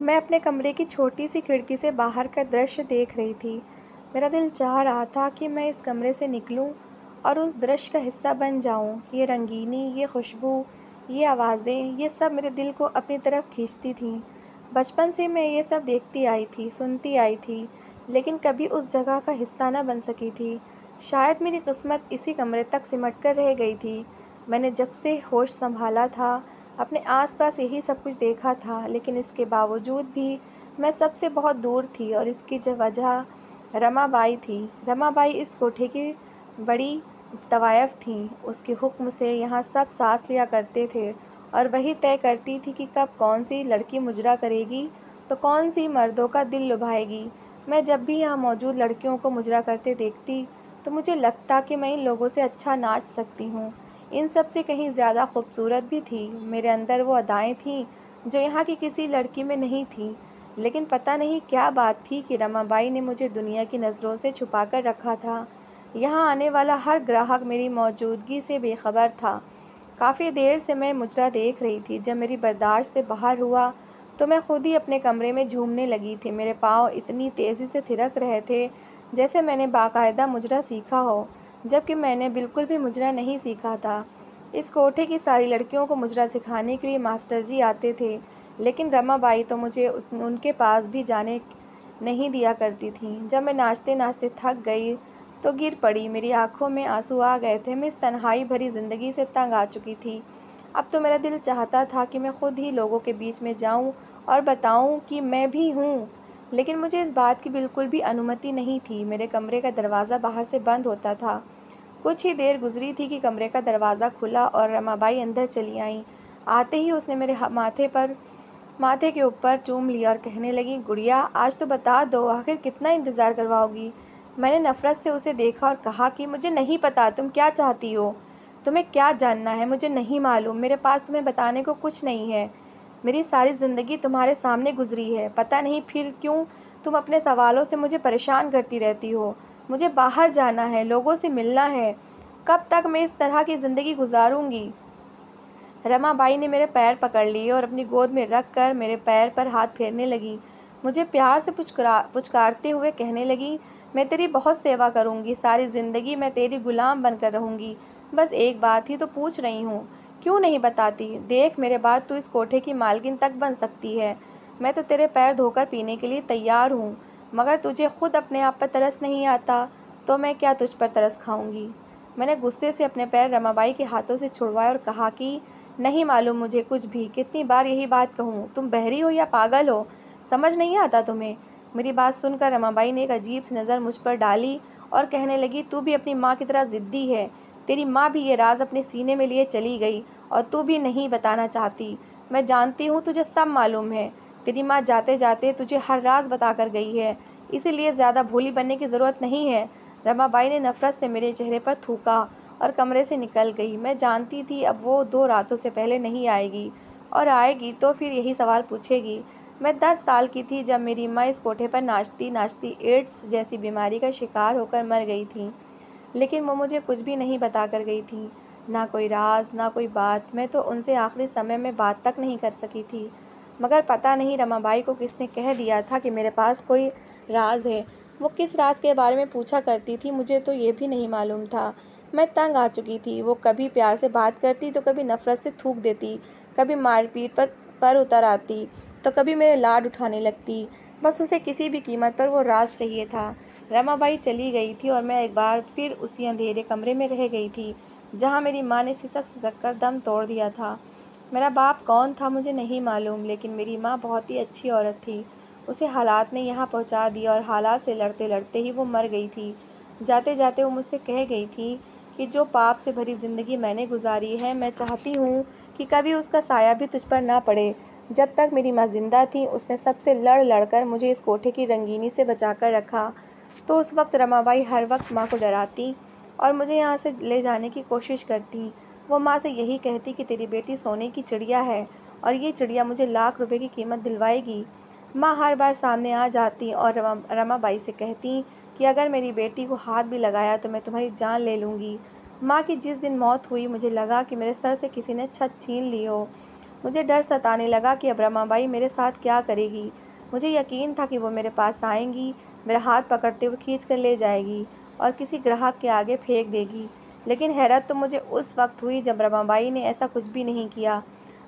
मैं अपने कमरे की छोटी सी खिड़की से बाहर का दृश्य देख रही थी। मेरा दिल चाह रहा था कि मैं इस कमरे से निकलूं और उस दृश्य का हिस्सा बन जाऊं। ये रंगीनी, ये खुशबू, ये आवाज़ें, ये सब मेरे दिल को अपनी तरफ खींचती थीं। बचपन से मैं ये सब देखती आई थी, सुनती आई थी, लेकिन कभी उस जगह का हिस्सा न बन सकी थी। शायद मेरी किस्मत इसी कमरे तक सिमट कर रह गई थी। मैंने जब से होश संभाला था, अपने आसपास यही सब कुछ देखा था, लेकिन इसके बावजूद भी मैं सबसे बहुत दूर थी और इसकी जो वजह रमाबाई थी। रमाबाई इस कोठे की बड़ी तवायफ थीं। उसके हुक्म से यहाँ सब सांस लिया करते थे और वही तय करती थी कि कब कौन सी लड़की मुजरा करेगी तो कौन सी मर्दों का दिल लुभाएगी। मैं जब भी यहाँ मौजूद लड़कियों को मुजरा करते देखती तो मुझे लगता कि मैं इन लोगों से अच्छा नाच सकती हूँ। इन सब से कहीं ज़्यादा खूबसूरत भी थी। मेरे अंदर वो अदाएँ थीं जो यहाँ की किसी लड़की में नहीं थीं। लेकिन पता नहीं क्या बात थी कि रमाबाई ने मुझे दुनिया की नज़रों से छुपा कर रखा था। यहाँ आने वाला हर ग्राहक मेरी मौजूदगी से बेखबर था। काफ़ी देर से मैं मुजरा देख रही थी। जब मेरी बर्दाश्त से बाहर हुआ तो मैं खुद ही अपने कमरे में झूमने लगी थी। मेरे पाँव इतनी तेज़ी से थिरक रहे थे जैसे मैंने बाकायदा मुजरा सीखा हो, जबकि मैंने बिल्कुल भी मुजरा नहीं सीखा था। इस कोठे की सारी लड़कियों को मुजरा सिखाने के लिए मास्टर जी आते थे, लेकिन रमाबाई तो मुझे उनके पास भी जाने नहीं दिया करती थीं। जब मैं नाचते नाचते थक गई तो गिर पड़ी। मेरी आंखों में आंसू आ गए थे। मैं इस तन्हाई भरी ज़िंदगी से तंग आ चुकी थी। अब तो मेरा दिल चाहता था कि मैं खुद ही लोगों के बीच में जाऊं और बताऊं कि मैं भी हूं, लेकिन मुझे इस बात की बिल्कुल भी अनुमति नहीं थी। मेरे कमरे का दरवाज़ा बाहर से बंद होता था। कुछ ही देर गुजरी थी कि कमरे का दरवाज़ा खुला और रमाबाई अंदर चली आईं। आते ही उसने मेरे माथे के ऊपर चूम लिया और कहने लगी, गुड़िया, आज तो बता दो, आखिर कितना इंतज़ार करवाओगी। मैंने नफ़रत से उसे देखा और कहा कि मुझे नहीं पता तुम क्या चाहती हो। तुम्हें क्या जानना है, मुझे नहीं मालूम। मेरे पास तुम्हें बताने को कुछ नहीं है। मेरी सारी ज़िंदगी तुम्हारे सामने गुजरी है। पता नहीं फिर क्यों तुम अपने सवालों से मुझे परेशान करती रहती हो। मुझे बाहर जाना है, लोगों से मिलना है। कब तक मैं इस तरह की ज़िंदगी गुजारूंगी। रमाबाई ने मेरे पैर पकड़ लिए और अपनी गोद में रख कर मेरे पैर पर हाथ फेरने लगी। मुझे प्यार से पुचकारते हुए कहने लगी, मैं तेरी बहुत सेवा करूंगी, सारी ज़िंदगी मैं तेरी गुलाम बनकर रहूंगी। बस एक बात ही तो पूछ रही हूँ, क्यों नहीं बताती। देख, मेरे बाद तू इस कोठे की मालकिन तक बन सकती है। मैं तो तेरे पैर धोकर पीने के लिए तैयार हूँ, मगर तुझे खुद अपने आप पर तरस नहीं आता तो मैं क्या तुझ पर तरस खाऊंगी। मैंने गुस्से से अपने पैर रमाबाई के हाथों से छुड़वाए और कहा कि नहीं मालूम मुझे कुछ भी। कितनी बार यही बात कहूँ, तुम बहरी हो या पागल हो, समझ नहीं आता तुम्हें। मेरी बात सुनकर रमाबाई ने एक अजीब सी नज़र मुझ पर डाली और कहने लगी, तू भी अपनी माँ की तरह ज़िद्दी है। तेरी माँ भी ये राज अपने सीने में लिए चली गई और तू भी नहीं बताना चाहती। मैं जानती हूँ तुझे सब मालूम है। तेरी माँ जाते जाते तुझे हर राज बता कर गई है, इसीलिए ज़्यादा भोली बनने की ज़रूरत नहीं है। रमाबाई ने नफ़रत से मेरे चेहरे पर थूका और कमरे से निकल गई। मैं जानती थी अब वो 2 रातों से पहले नहीं आएगी, और आएगी तो फिर यही सवाल पूछेगी। मैं 10 साल की थी जब मेरी माँ इस कोठे पर नाचती नाचती एड्स जैसी बीमारी का शिकार होकर मर गई थी, लेकिन वो मुझे कुछ भी नहीं बता कर गई थी। ना कोई राज, ना कोई बात। मैं तो उनसे आखिरी समय में बात तक नहीं कर सकी थी। मगर पता नहीं रमाबाई को किसने कह दिया था कि मेरे पास कोई राज है। वो किस राज के बारे में पूछा करती थी, मुझे तो ये भी नहीं मालूम था। मैं तंग आ चुकी थी। वो कभी प्यार से बात करती तो कभी नफ़रत से थूक देती, कभी मारपीट पर उतर आती तो कभी मेरे लाड उठाने लगती। बस उसे किसी भी कीमत पर वो राज चाहिए था। रमाबाई चली गई थी और मैं एक बार फिर उसी अंधेरे कमरे में रह गई थी जहाँ मेरी माँ ने सिसक सिसक कर दम तोड़ दिया था। मेरा बाप कौन था मुझे नहीं मालूम, लेकिन मेरी माँ बहुत ही अच्छी औरत थी। उसे हालात ने यहाँ पहुँचा दिया और हालात से लड़ते लड़ते ही वो मर गई थी। जाते जाते वो मुझसे कह गई थी कि जो पाप से भरी ज़िंदगी मैंने गुजारी है, मैं चाहती हूँ कि कभी उसका साया भी तुझ पर ना पड़े। जब तक मेरी माँ जिंदा थी उसने सबसे लड़ लड़कर मुझे इस कोठे की रंगीनी से बचा कर रखा। तो उस वक्त रमाबाई हर वक्त माँ को डराती और मुझे यहाँ से ले जाने की कोशिश करती। वो माँ से यही कहती कि तेरी बेटी सोने की चिड़िया है और ये चिड़िया मुझे लाख रुपए की कीमत दिलवाएगी। माँ हर बार सामने आ जाती और रमाबाई से कहती कि अगर मेरी बेटी को हाथ भी लगाया तो मैं तुम्हारी जान ले लूँगी। माँ की जिस दिन मौत हुई मुझे लगा कि मेरे सर से किसी ने छत छीन ली हो। मुझे डर सताने लगा कि अब रमाबाई मेरे साथ क्या करेगी। मुझे यकीन था कि वो मेरे पास आएंगी, मेरा हाथ पकड़ते हुए खींच कर ले जाएगी और किसी ग्राहक के आगे फेंक देगी। लेकिन हैरत तो मुझे उस वक्त हुई जब रमाबाई ने ऐसा कुछ भी नहीं किया।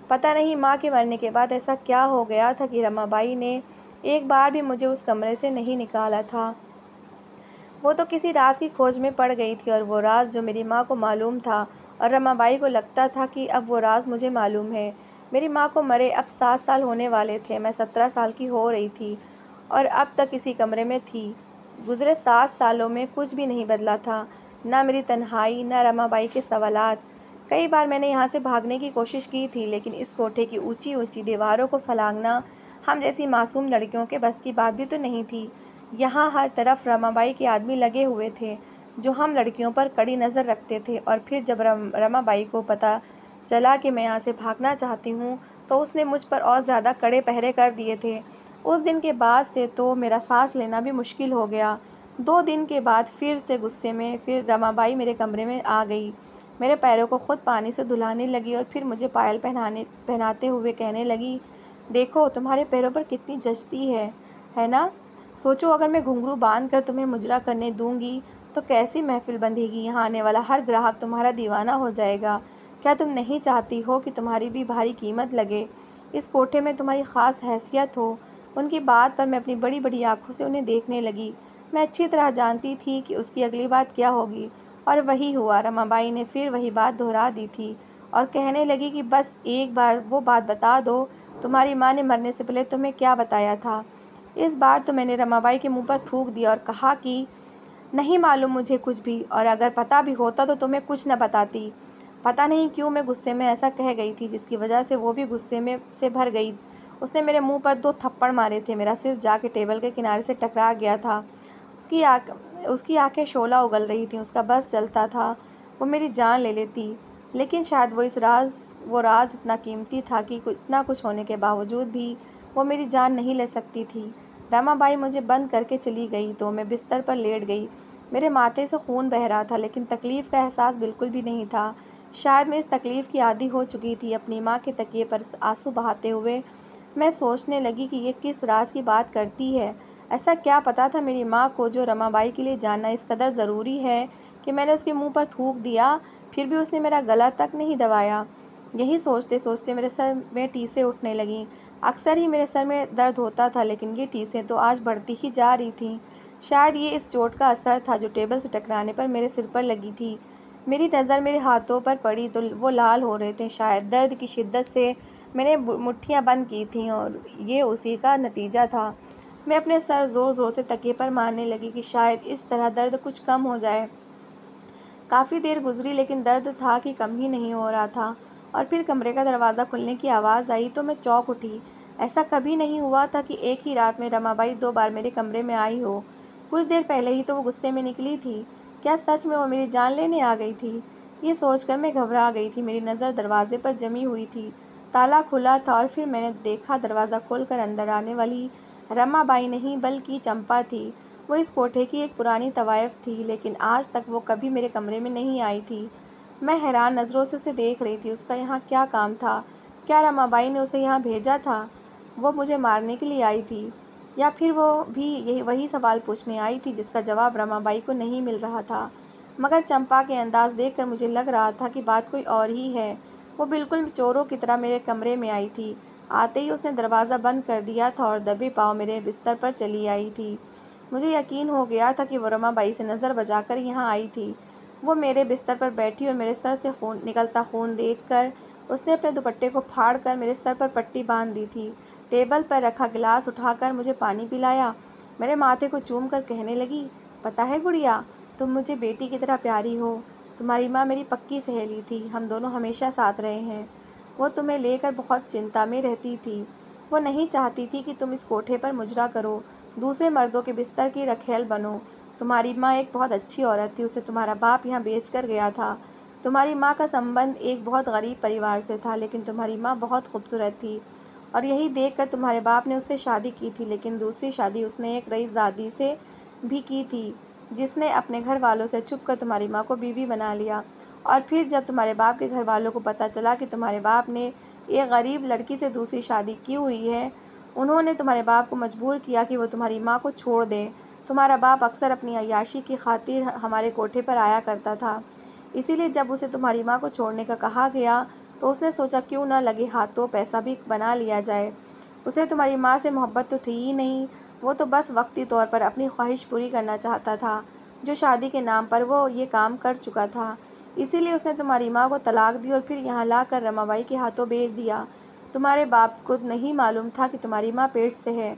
पता नहीं माँ के मरने के बाद ऐसा क्या हो गया था कि रमाबाई ने एक बार भी मुझे उस कमरे से नहीं निकाला था। वो तो किसी राज की खोज में पड़ गई थी, और वो राज जो मेरी माँ को मालूम था और रमाबाई को लगता था कि अब वो राज मुझे मालूम है। मेरी माँ को मरे अब 7 साल होने वाले थे। मैं 17 साल की हो रही थी और अब तक इसी कमरे में थी। गुजरे 7 सालों में कुछ भी नहीं बदला था, ना मेरी तन्हाई, ना रमाबाई के सवालात। कई बार मैंने यहाँ से भागने की कोशिश की थी, लेकिन इस कोठे की ऊंची ऊंची दीवारों को फलांगना हम जैसी मासूम लड़कियों के बस की बात भी तो नहीं थी। यहाँ हर तरफ रमाबाई के आदमी लगे हुए थे, जो हम लड़कियों पर कड़ी नज़र रखते थे। और फिर जब रमाबाई को पता चला कि मैं यहाँ से भागना चाहती हूँ, तो उसने मुझ पर और ज़्यादा कड़े पहरे कर दिए थे। उस दिन के बाद से तो मेरा सांस लेना भी मुश्किल हो गया। 2 दिन के बाद फिर से गुस्से में फिर रमाबाई मेरे कमरे में आ गई। मेरे पैरों को खुद पानी से धुलाने लगी और फिर मुझे पायल पहनाते हुए कहने लगी, देखो तुम्हारे पैरों पर कितनी जचती है ना? सोचो, अगर मैं घुंघरू बांध कर तुम्हें मुजरा करने दूंगी तो कैसी महफिल बंधेगी। यहाँ आने वाला हर ग्राहक तुम्हारा दीवाना हो जाएगा। क्या तुम नहीं चाहती हो कि तुम्हारी भी भारी कीमत लगे, इस कोठे में तुम्हारी ख़ास हैसियत हो? उनकी बात पर मैं अपनी बड़ी बड़ी आंखों से उन्हें देखने लगी। मैं अच्छी तरह जानती थी कि उसकी अगली बात क्या होगी, और वही हुआ। रमाबाई ने फिर वही बात दोहरा दी थी और कहने लगी कि बस एक बार वो बात बता दो, तुम्हारी माँ ने मरने से पहले तुम्हें क्या बताया था? इस बार तो मैंने रमाबाई के मुंह पर थूक दिया और कहा कि नहीं मालूम मुझे कुछ भी, और अगर पता भी होता तो तुम्हें कुछ न बताती। पता नहीं क्यों मैं गुस्से में ऐसा कह गई थी, जिसकी वजह से वो भी गुस्से में से भर गई। उसने मेरे मुंह पर 2 थप्पड़ मारे थे। मेरा सिर जाके टेबल के किनारे से टकरा गया था। उसकी आंखें शोला उगल रही थीं। उसका बस चलता था वो मेरी जान ले लेती, लेकिन शायद वो राज इतना कीमती था कि इतना कुछ होने के बावजूद भी वो मेरी जान नहीं ले सकती थी। रमाबाई मुझे बंद करके चली गई तो मैं बिस्तर पर लेट गई। मेरे माथे से खून बह रहा था, लेकिन तकलीफ़ का एहसास बिल्कुल भी नहीं था। शायद मैं इस तकलीफ़ की आदी हो चुकी थी। अपनी माँ के तकिए पर आंसू बहाते हुए मैं सोचने लगी कि ये किस राज की बात करती है। ऐसा क्या पता था मेरी माँ को जो रमाबाई के लिए जानना इस कदर ज़रूरी है कि मैंने उसके मुंह पर थूक दिया, फिर भी उसने मेरा गला तक नहीं दबाया। यही सोचते सोचते मेरे सर में टीसें उठने लगीं। अक्सर ही मेरे सर में दर्द होता था, लेकिन ये टीसें तो आज बढ़ती ही जा रही थीं। शायद ये इस चोट का असर था जो टेबल से टकराने पर मेरे सिर पर लगी थी। मेरी नज़र मेरे हाथों पर पड़ी तो वो लाल हो रहे थे। शायद दर्द की शिद्दत से मैंने मुट्ठियाँ बंद की थीं, और ये उसी का नतीजा था। मैं अपने सर ज़ोर ज़ोर से तकिए पर मारने लगी कि शायद इस तरह दर्द कुछ कम हो जाए। काफ़ी देर गुजरी, लेकिन दर्द था कि कम ही नहीं हो रहा था। और फिर कमरे का दरवाज़ा खुलने की आवाज़ आई तो मैं चौंक उठी। ऐसा कभी नहीं हुआ था कि एक ही रात में रमाबाई 2 बार मेरे कमरे में आई हो। कुछ देर पहले ही तो वो गुस्से में निकली थी। क्या सच में वो मेरी जान लेने आ गई थी? ये सोचकर मैं घबरा गई थी। मेरी नज़र दरवाजे पर जमी हुई थी। ताला खुला था और फिर मैंने देखा दरवाज़ा खोलकर अंदर आने वाली रमाबाई नहीं बल्कि चंपा थी। वो इस कोठे की एक पुरानी तवायफ थी, लेकिन आज तक वो कभी मेरे कमरे में नहीं आई थी। मैं हैरान नज़रों से उसे देख रही थी। उसका यहाँ क्या काम था? क्या रमाबाई ने उसे यहाँ भेजा था? वो मुझे मारने के लिए आई थी, या फिर वो भी यही वही सवाल पूछने आई थी जिसका जवाब रमाबाई को नहीं मिल रहा था। मगर चंपा के अंदाज़ देखकर मुझे लग रहा था कि बात कोई और ही है। वो बिल्कुल चोरों की तरह मेरे कमरे में आई थी। आते ही उसने दरवाज़ा बंद कर दिया था और दबे पाँव मेरे बिस्तर पर चली आई थी। मुझे यकीन हो गया था कि वो रमाबाई से नज़र बचाकर यहाँ आई थी। वो मेरे बिस्तर पर बैठी और मेरे सर से निकलता खून देखकर उसने अपने दुपट्टे को फाड़कर मेरे सर पर पट्टी बांध दी थी। टेबल पर रखा गिलास उठाकर मुझे पानी पिलाया। मेरे माथे को चूम कर कहने लगी, पता है गुड़िया, तुम मुझे बेटी की तरह प्यारी हो। तुम्हारी माँ मेरी पक्की सहेली थी। हम दोनों हमेशा साथ रहे हैं। वो तुम्हें लेकर बहुत चिंता में रहती थी। वो नहीं चाहती थी कि तुम इस कोठे पर मुजरा करो, दूसरे मर्दों के बिस्तर की रखेल बनो। तुम्हारी माँ एक बहुत अच्छी औरत थी। उसे तुम्हारा बाप यहाँ बेच कर गया था। तुम्हारी माँ का संबंध एक बहुत गरीब परिवार से था, लेकिन तुम्हारी माँ बहुत खूबसूरत थी, और यही देखकर तुम्हारे बाप ने उससे शादी की थी। लेकिन दूसरी शादी उसने एक रईसजादी से भी की थी, जिसने अपने घर वालों से छुपकर तुम्हारी माँ को बीवी बना लिया। और फिर जब तुम्हारे बाप के घर वालों को पता चला कि तुम्हारे बाप ने एक गरीब लड़की से दूसरी शादी की हुई है। उन्होंने तुम्हारे बाप को मजबूर किया कि वो तुम्हारी माँ को छोड़ दे। तुम्हारा बाप अक्सर अपनी अय्याशी की खातिर हमारे कोठे पर आया करता था, इसीलिए जब उसे तुम्हारी माँ को छोड़ने का कहा गया तो उसने सोचा क्यों न लगे हाथों पैसा भी बना लिया जाए। उसे तुम्हारी माँ से मोहब्बत तो थी ही नहीं, वो तो बस वक्ती तौर पर अपनी ख्वाहिश पूरी करना चाहता था, जो शादी के नाम पर वो ये काम कर चुका था। इसीलिए उसने तुम्हारी माँ को तलाक दी और फिर यहाँ लाकर रमाबाई के हाथों बेच दिया। तुम्हारे बाप को नहीं मालूम था कि तुम्हारी माँ पेट से है,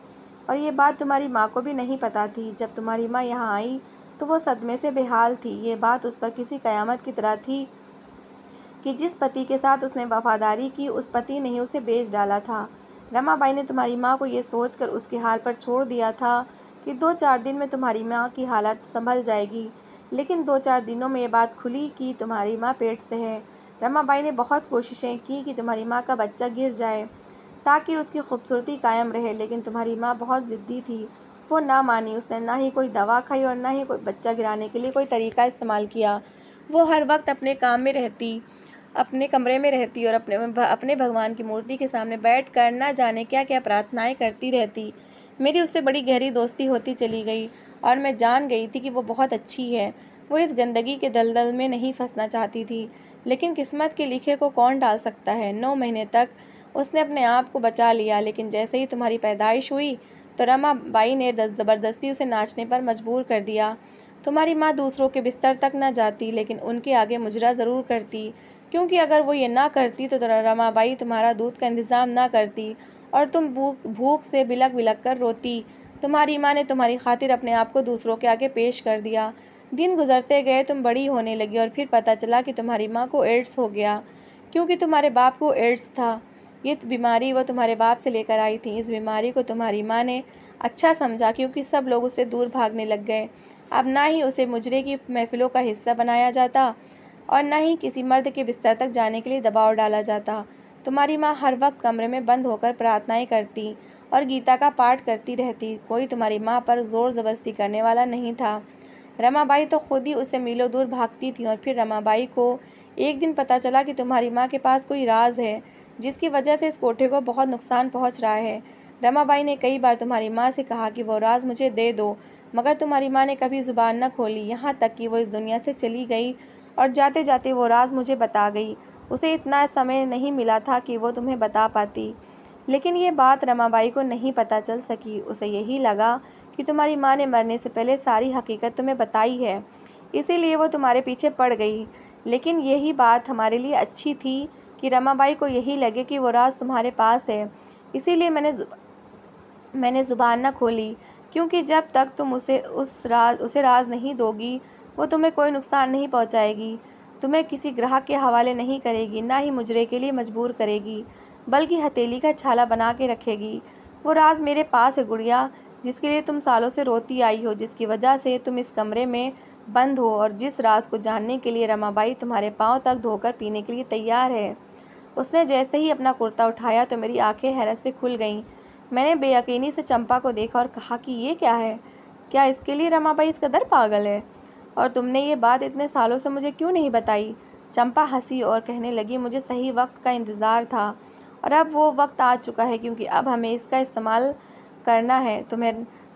और ये बात तुम्हारी माँ को भी नहीं पता थी। जब तुम्हारी माँ यहाँ आई तो वो सदमे से बेहाल थी। ये बात उस पर किसी कयामत की तरह थी कि जिस पति के साथ उसने वफादारी की, उस पति ने ही उसे बेच डाला था। रमाबाई ने तुम्हारी माँ को ये सोचकर उसके हाल पर छोड़ दिया था कि 2-4 दिन में तुम्हारी माँ की हालत संभल जाएगी, लेकिन 2-4 दिनों में ये बात खुली कि तुम्हारी माँ पेट से है। रमाबाई ने बहुत कोशिशें की कि तुम्हारी माँ का बच्चा गिर जाए ताकि उसकी खूबसूरती कायम रहे, लेकिन तुम्हारी माँ बहुत ज़िद्दी थी। वो ना मानी। उसने ना ही कोई दवा खाई और ना ही कोई बच्चा गिराने के लिए कोई तरीका इस्तेमाल किया। वो हर वक्त अपने काम में रहती, अपने कमरे में रहती और अपने भगवान की मूर्ति के सामने बैठकर न जाने क्या क्या प्रार्थनाएं करती रहती। मेरी उससे बड़ी गहरी दोस्ती होती चली गई और मैं जान गई थी कि वो बहुत अच्छी है। वो इस गंदगी के दलदल में नहीं फंसना चाहती थी, लेकिन किस्मत के लिखे को कौन डाल सकता है। 9 महीने तक उसने अपने आप को बचा लिया, लेकिन जैसे ही तुम्हारी पैदाइश हुई तो रमाबाई ने ज़बरदस्ती उसे नाचने पर मजबूर कर दिया। तुम्हारी माँ दूसरों के बिस्तर तक न जाती, लेकिन उनके आगे मुजरा ज़रूर करती, क्योंकि अगर वो ये ना करती तो रमाबाई तुम्हारा दूध का इंतज़ाम ना करती और तुम भूख से बिलक बिलक कर रोती। तुम्हारी माँ ने तुम्हारी खातिर अपने आप को दूसरों के आगे पेश कर दिया। दिन गुजरते गए, तुम बड़ी होने लगी और फिर पता चला कि तुम्हारी माँ को एड्स हो गया, क्योंकि तुम्हारे बाप को एड्स था। ये बीमारी वो तुम्हारे बाप से लेकर आई थी। इस बीमारी को तुम्हारी माँ ने अच्छा समझा, क्योंकि सब लोग उससे दूर भागने लग गए। अब ना ही उसे मुजरे की महफिलों का हिस्सा बनाया जाता और न ही किसी मर्द के बिस्तर तक जाने के लिए दबाव डाला जाता। तुम्हारी माँ हर वक्त कमरे में बंद होकर प्रार्थनाएं करती और गीता का पाठ करती रहती। कोई तुम्हारी माँ पर जोर जबरदस्ती करने वाला नहीं था। रमाबाई तो खुद ही उससे मीलों दूर भागती थी। और फिर रमाबाई को एक दिन पता चला कि तुम्हारी माँ के पास कोई राज है, जिसकी वजह से इस कोठे को बहुत नुकसान पहुँच रहा है। रमाबाई ने कई बार तुम्हारी माँ से कहा कि वो राज मुझे दे दो, मगर तुम्हारी माँ ने कभी जुबान न खोली, यहाँ तक कि वो इस दुनिया से चली गई और जाते जाते वो राज मुझे बता गई। उसे इतना समय नहीं मिला था कि वो तुम्हें बता पाती, लेकिन ये बात रमाबाई को नहीं पता चल सकी। उसे यही लगा कि तुम्हारी माँ ने मरने से पहले सारी हकीकत तुम्हें बताई है, इसीलिए वो तुम्हारे पीछे पड़ गई। लेकिन यही बात हमारे लिए अच्छी थी कि रमाबाई को यही लगे कि वो राज तुम्हारे पास है, इसीलिए मैंने ज़ुबान न खोली, क्योंकि जब तक तुम उसे राज नहीं दोगी, वो तुम्हें कोई नुकसान नहीं पहुंचाएगी, तुम्हें किसी ग्राहक के हवाले नहीं करेगी, ना ही मुजरे के लिए मजबूर करेगी, बल्कि हथेली का छाला बना के रखेगी। वो राज मेरे पास है गुड़िया, जिसके लिए तुम सालों से रोती आई हो, जिसकी वजह से तुम इस कमरे में बंद हो, और जिस राज को जानने के लिए रमाबाई तुम्हारे पाँव तक धोकर पीने के लिए तैयार है। उसने जैसे ही अपना कुर्ता उठाया तो मेरी आंखें हैरत से खुल गईं। मैंने बेयकीनी से चंपा को देखा और कहा कि ये क्या है? क्या इसके लिए रमाबाई इस कदर पागल है? और तुमने ये बात इतने सालों से मुझे क्यों नहीं बताई? चंपा हंसी और कहने लगी, मुझे सही वक्त का इंतज़ार था और अब वो वक्त आ चुका है, क्योंकि अब हमें इसका इस्तेमाल करना है।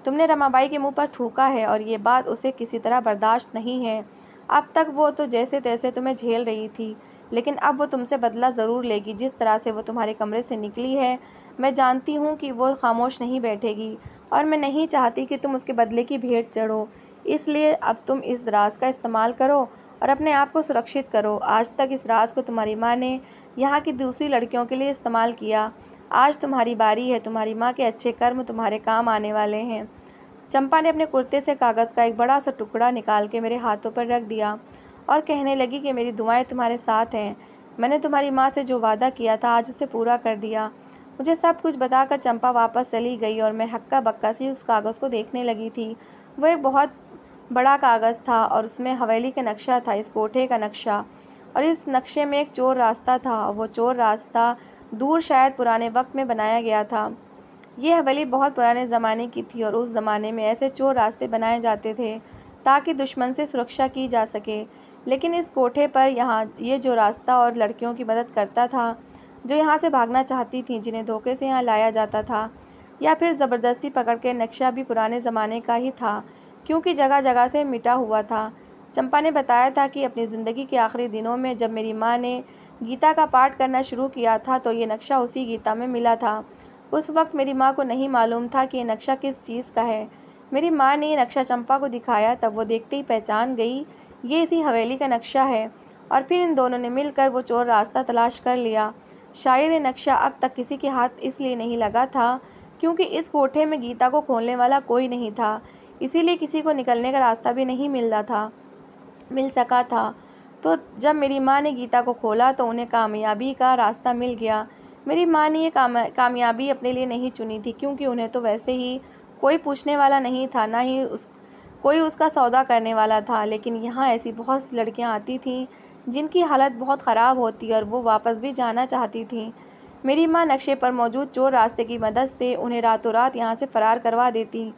तुमने रमाबाई के मुंह पर थूका है और ये बात उसे किसी तरह बर्दाश्त नहीं है। अब तक वो तो जैसे तैसे तुम्हें झेल रही थी, लेकिन अब वो तुमसे बदला ज़रूर लेगी। जिस तरह से वो तुम्हारे कमरे से निकली है, मैं जानती हूँ कि वो खामोश नहीं बैठेगी, और मैं नहीं चाहती कि तुम उसके बदले की भेंट चढ़ो। इसलिए अब तुम इस राज का इस्तेमाल करो और अपने आप को सुरक्षित करो। आज तक इस राज को तुम्हारी माँ ने यहाँ की दूसरी लड़कियों के लिए इस्तेमाल किया। आज तुम्हारी बारी है। तुम्हारी माँ के अच्छे कर्म तुम्हारे काम आने वाले हैं। चंपा ने अपने कुर्ते से कागज़ का एक बड़ा सा टुकड़ा निकाल के मेरे हाथों पर रख दिया और कहने लगी कि मेरी दुआएं तुम्हारे साथ हैं। मैंने तुम्हारी माँ से जो वादा किया था, आज उसे पूरा कर दिया। मुझे सब कुछ बताकर चंपा वापस चली गई और मैं हक्का बक्का सी उस कागज़ को देखने लगी थी। वो एक बहुत बड़ा कागज़ था और उसमें हवेली का नक्शा था, इस कोठे का नक्शा, और इस नक्शे में एक चोर रास्ता था। वो चोर रास्ता दूर शायद पुराने वक्त में बनाया गया था। ये हवेली बहुत पुराने ज़माने की थी और उस ज़माने में ऐसे चोर रास्ते बनाए जाते थे ताकि दुश्मन से सुरक्षा की जा सके। लेकिन इस कोठे पर ये जो रास्ता और लड़कियों की मदद करता था, जो यहाँ से भागना चाहती थीं, जिन्हें धोखे से यहाँ लाया जाता था, या फिर ज़बरदस्ती पकड़ के। नक्शा भी पुराने ज़माने का ही था, क्योंकि जगह जगह से मिटा हुआ था। चंपा ने बताया था कि अपनी ज़िंदगी के आखिरी दिनों में जब मेरी माँ ने गीता का पाठ करना शुरू किया था, तो ये नक्शा उसी गीता में मिला था। उस वक्त मेरी माँ को नहीं मालूम था कि ये नक्शा किस चीज़ का है। मेरी माँ ने ये नक्शा चंपा को दिखाया, तब वो देखते ही पहचान गई, ये इसी हवेली का नक्शा है। और फिर इन दोनों ने मिलकर वो चोर रास्ता तलाश कर लिया। शायद ये नक्शा अब तक किसी के हाथ इसलिए नहीं लगा था क्योंकि इस कोठे में गीता को खोलने वाला कोई नहीं था, इसीलिए किसी को निकलने का रास्ता भी नहीं मिल सका था। तो जब मेरी माँ ने गीता को खोला तो उन्हें कामयाबी का रास्ता मिल गया। मेरी माँ ने ये कामयाबी अपने लिए नहीं चुनी थी, क्योंकि उन्हें तो वैसे ही कोई पूछने वाला नहीं था, ना ही कोई उसका सौदा करने वाला था। लेकिन यहाँ ऐसी बहुत सी लड़कियाँ आती थीं जिनकी हालत बहुत ख़राब होती और वो वापस भी जाना चाहती थीं। मेरी माँ नक्शे पर मौजूद चोर रास्ते की मदद से उन्हें रातों रात यहाँ से फ़रार करवा देती।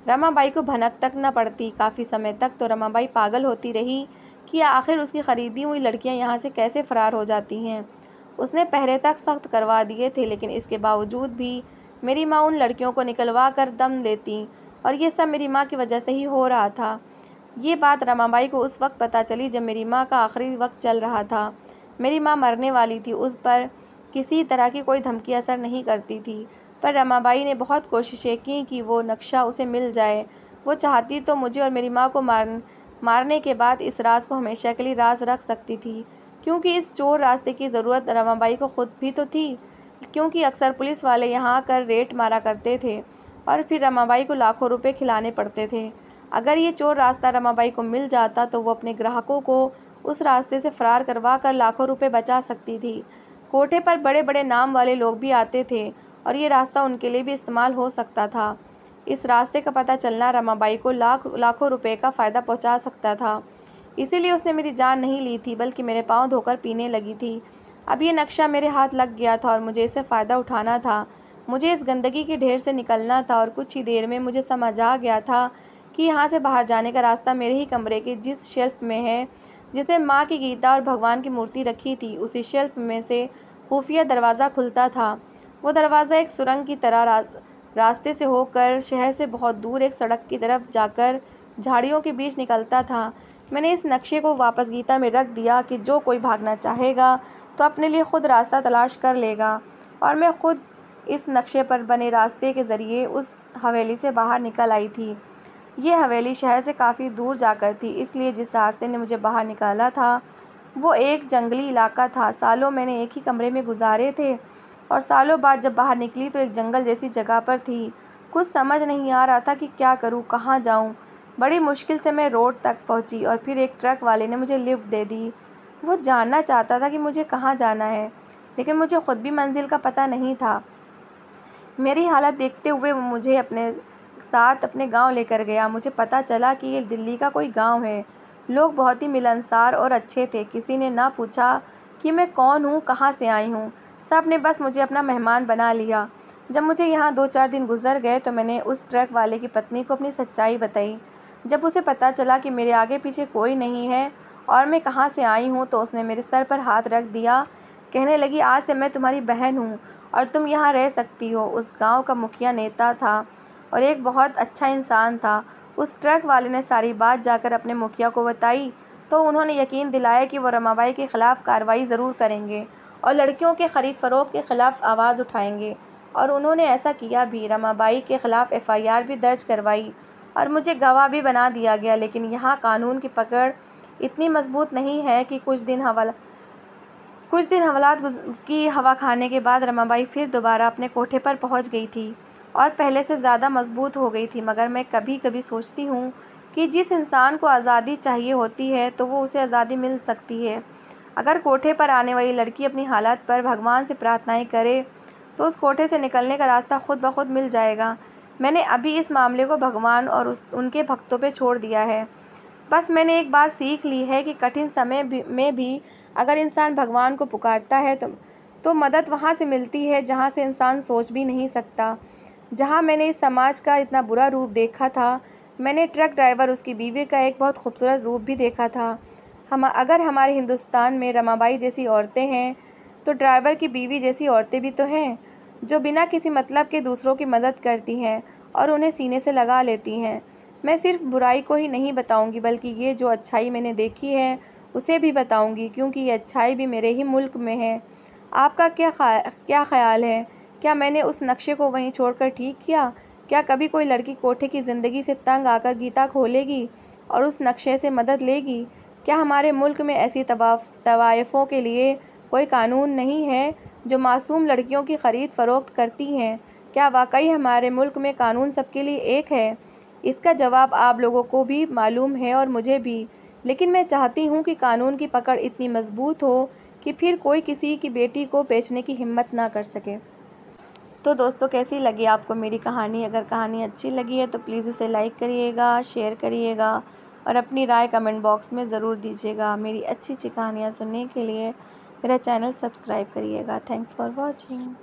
रमाबाई को भनक तक न पड़ती। काफ़ी समय तक तो रमाबाई पागल होती रही कि आखिर उसकी ख़रीदी हुई लड़कियाँ यहाँ से कैसे फ़रार हो जाती हैं। उसने पहरे तक सख्त करवा दिए थे, लेकिन इसके बावजूद भी मेरी माँ उन लड़कियों को निकलवा कर दम देती, और ये सब मेरी माँ की वजह से ही हो रहा था। ये बात रमाबाई को उस वक्त पता चली जब मेरी माँ का आखिरी वक्त चल रहा था। मेरी माँ मरने वाली थी। उस पर किसी तरह की कोई धमकी असर नहीं करती थी, पर रमाबाई ने बहुत कोशिशें की कि वो नक्शा उसे मिल जाए। वो चाहती तो मुझे और मेरी माँ को मारने के बाद इस राज को हमेशा के लिए राज रख सकती थी, क्योंकि इस चोर रास्ते की ज़रूरत रमाबाई को खुद भी तो थी, क्योंकि अक्सर पुलिस वाले यहाँ आकर रेड मारा करते थे और फिर रमाबाई को लाखों रुपए खिलाने पड़ते थे। अगर ये चोर रास्ता रमाबाई को मिल जाता तो वो अपने ग्राहकों को उस रास्ते से फ़रार करवा कर लाखों रुपए बचा सकती थी। कोठे पर बड़े बड़े नाम वाले लोग भी आते थे और ये रास्ता उनके लिए भी इस्तेमाल हो सकता था। इस रास्ते का पता चलना रमाबाई को लाखों रुपए का फ़ायदा पहुंचा सकता था। इसीलिए उसने मेरी जान नहीं ली थी, बल्कि मेरे पाँव धोकर पीने लगी थी। अब ये नक्शा मेरे हाथ लग गया था और मुझे इससे फ़ायदा उठाना था। मुझे इस गंदगी के ढेर से निकलना था, और कुछ ही देर में मुझे समझ आ गया था कि यहाँ से बाहर जाने का रास्ता मेरे ही कमरे के जिस शेल्फ में है, जिसमें माँ की गीता और भगवान की मूर्ति रखी थी, उसी शेल्फ में से खुफिया दरवाज़ा खुलता था। वो दरवाज़ा एक सुरंग की तरह रास्ते से होकर शहर से बहुत दूर एक सड़क की तरफ जाकर झाड़ियों के बीच निकलता था। मैंने इस नक्शे को वापस गीता में रख दिया कि जो कोई भागना चाहेगा तो अपने लिए खुद रास्ता तलाश कर लेगा, और मैं खुद इस नक्शे पर बने रास्ते के ज़रिए उस हवेली से बाहर निकल आई थी। ये हवेली शहर से काफ़ी दूर जाकर थी, इसलिए जिस रास्ते ने मुझे बाहर निकाला था वो एक जंगली इलाका था। सालों मैंने एक ही कमरे में गुजारे थे, और सालों बाद जब बाहर निकली तो एक जंगल जैसी जगह पर थी। कुछ समझ नहीं आ रहा था कि क्या करूं, कहाँ जाऊं। बड़ी मुश्किल से मैं रोड तक पहुंची और फिर एक ट्रक वाले ने मुझे लिफ्ट दे दी। वो जानना चाहता था कि मुझे कहाँ जाना है, लेकिन मुझे खुद भी मंजिल का पता नहीं था। मेरी हालत देखते हुए वो मुझे अपने साथ अपने गांव लेकर गया। मुझे पता चला कि ये दिल्ली का कोई गांव है। लोग बहुत ही मिलनसार और अच्छे थे। किसी ने ना पूछा कि मैं कौन हूँ, कहाँ से आई हूँ। सब ने बस मुझे अपना मेहमान बना लिया। जब मुझे यहाँ 2-4 दिन गुजर गए तो मैंने उस ट्रक वाले की पत्नी को अपनी सच्चाई बताई। जब उसे पता चला कि मेरे आगे पीछे कोई नहीं है और मैं कहाँ से आई हूँ, तो उसने मेरे सर पर हाथ रख दिया। कहने लगी, आज से मैं तुम्हारी बहन हूँ और तुम यहाँ रह सकती हो। उस गांव का मुखिया नेता था और एक बहुत अच्छा इंसान था। उस ट्रक वाले ने सारी बात जाकर अपने मुखिया को बताई, तो उन्होंने यकीन दिलाया कि वो रमाबाई के ख़िलाफ़ कार्रवाई ज़रूर करेंगे और लड़कियों के ख़रीद फ़रोख्त के ख़िलाफ़ आवाज़ उठाएंगे। और उन्होंने ऐसा किया भी। रमाबाई के ख़िलाफ़ FIR भी दर्ज करवाई और मुझे गवाह भी बना दिया गया। लेकिन यहाँ कानून की पकड़ इतनी मजबूत नहीं है कि कुछ दिन हवालात की हवा खाने के बाद रमाबाई फिर दोबारा अपने कोठे पर पहुँच गई थी और पहले से ज़्यादा मजबूत हो गई थी। मगर मैं कभी कभी सोचती हूँ कि जिस इंसान को आज़ादी चाहिए होती है तो वो उसे आज़ादी मिल सकती है। अगर कोठे पर आने वाली लड़की अपनी हालत पर भगवान से प्रार्थनाएं करे तो उस कोठे से निकलने का रास्ता खुद ब खुद मिल जाएगा। मैंने अभी इस मामले को भगवान और उनके भक्तों पे छोड़ दिया है। बस मैंने एक बात सीख ली है कि कठिन समय में भी अगर इंसान भगवान को पुकारता है तो मदद वहाँ से मिलती है जहाँ से इंसान सोच भी नहीं सकता। जहाँ मैंने इस समाज का इतना बुरा रूप देखा था, मैंने ट्रक ड्राइवर उसकी बीवी का एक बहुत खूबसूरत रूप भी देखा था। अगर हमारे हिंदुस्तान में रमाबाई जैसी औरतें हैं तो ड्राइवर की बीवी जैसी औरतें भी तो हैं जो बिना किसी मतलब के दूसरों की मदद करती हैं और उन्हें सीने से लगा लेती हैं। मैं सिर्फ बुराई को ही नहीं बताऊंगी, बल्कि ये जो अच्छाई मैंने देखी है उसे भी बताऊंगी, क्योंकि ये अच्छाई भी मेरे ही मुल्क में है। आपका क्या ख्याल है? क्या मैंने उस नक्शे को वहीं छोड़कर ठीक किया? क्या कभी कोई लड़की कोठे की ज़िंदगी से तंग आकर गीता खोलेगी और उस नक्शे से मदद लेगी? क्या हमारे मुल्क में ऐसी तवाइफ़ों के लिए कोई कानून नहीं है जो मासूम लड़कियों की ख़रीद फ़रोख्त करती हैं? क्या वाकई हमारे मुल्क में कानून सबके लिए एक है? इसका जवाब आप लोगों को भी मालूम है और मुझे भी, लेकिन मैं चाहती हूँ कि कानून की पकड़ इतनी मजबूत हो कि फिर कोई किसी की बेटी को बेचने की हिम्मत ना कर सके। तो दोस्तों, कैसी लगी आपको मेरी कहानी? अगर कहानी अच्छी लगी है तो प्लीज़ इसे लाइक करिएगा, शेयर करिएगा और अपनी राय कमेंट बॉक्स में ज़रूर दीजिएगा। मेरी अच्छी अच्छी कहानियाँ सुनने के लिए मेरा चैनल सब्सक्राइब करिएगा। Thanks for watching.